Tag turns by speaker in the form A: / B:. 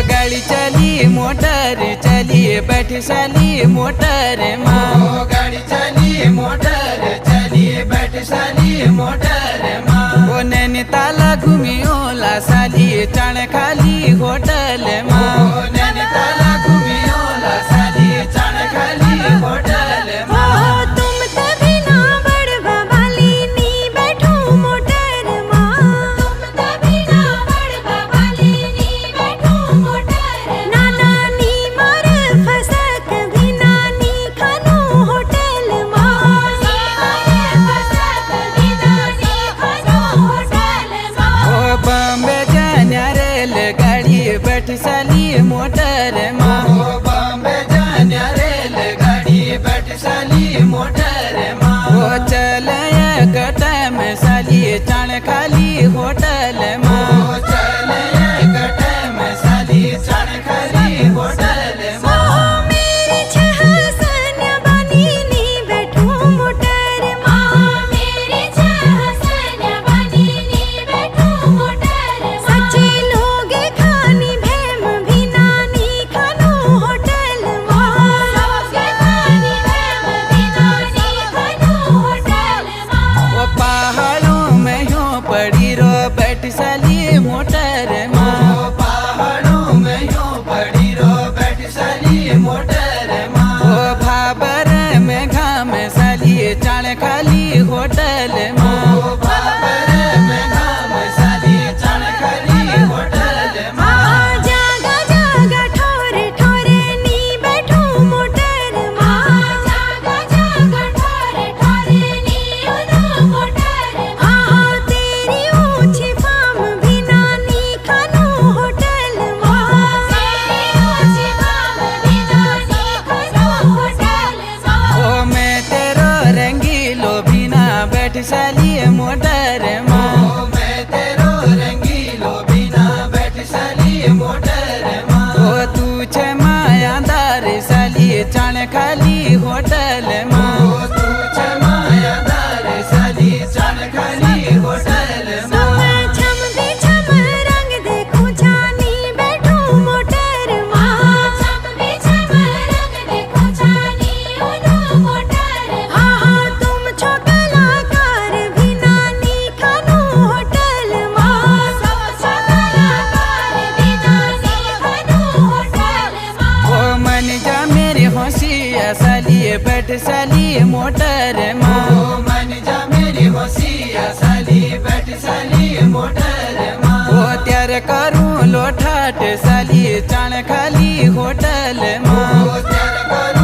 A: गाड़ी चली मोटर चली बैठ साली मोटर माँ।
B: गाड़ी चली मोटर चली बैठ साली मोटर माँ।
A: ओ नैनीताल घूमी ओला साली चाण खाली होटल माँ।
B: नैनीताल घूमी ओला साली चाण खाली होटल माँ।
C: तुम तभी ना बड़वा वाली नी बैठो मोटर माँ। तुम तभी ना बड़वा वाली नी बैठो मोटर। नाना नी मार फसक भी नानी खानो होटल माँ। फसक भी नानी खानो होटल माँ।
A: ओ बॉम्बे जाने रेल गाड़ी बैठ साली मोटर माँ।
B: बॉम्बे जाने रेल गाड़ी बैठ साली मोटर माँ।
A: ओ चले कटा में साली चाण खाली होटल माँ।
B: चले कटे में साली चाण खाली होटल माँ।
C: मेरी छह सन्या बानी नी बैठो मोटर माँ। मेरी छह सन्या बानी नी बैठो मोटर। सच्चे लोग खानी भेम भी नानी खानो होटल माँ। खानी भेम भी नानी खानो होटल माँ।
A: ओ पहाड़ों में यूं पड़ी रो बैठ साली मोटर माँ।
B: पहाड़ों में यूं पड़ी रो बैठ साली मोटर माँ।
A: ओ भाबर में घाम साली चाण खाली होटल माँ।
B: बाबर में नाम साली चाण खाली होटल माँ।
C: जागा जागा ठोरे ठोरे नी बैठो मोटर माँ। जागा जागा ठोरे ठोरे नी उनो मोटर माँ। तेरी ऊंची फाम भी नानी खानो होटल माँ। तेरी ऊंची फाम भी नानी खानो होटल माँ।
A: ओ मैं तेरो रंगीलो बिना बैठ साली मोटर माँ।
B: मैं तेरो रंगीलो बिना बैठ साली मोटर माँ।
A: ओ तू छे मायादार साली चाण खाली होटल माँ।
B: तू मायादार साली चाण खाली होटल माँ।
C: छम भी छम रंग देखो छानी बैठो मोटर माँ। छम भी छम रंग देखो छानी उनो मोटर माँ। तुम छो कलाकार भी नानी खानो होटल माँ। छो कलाकार भी नानी खानो होटल माँ।
A: ओ मन जा मेरी होशिया साली बैठ साली मोटर माँ।
B: मन जा मेरी होशिया साली बैठ साली मोटर माँ।
A: ओ त्यार करूं लोठाट साली चाण खाली होटल माँ।
B: त्यार करूं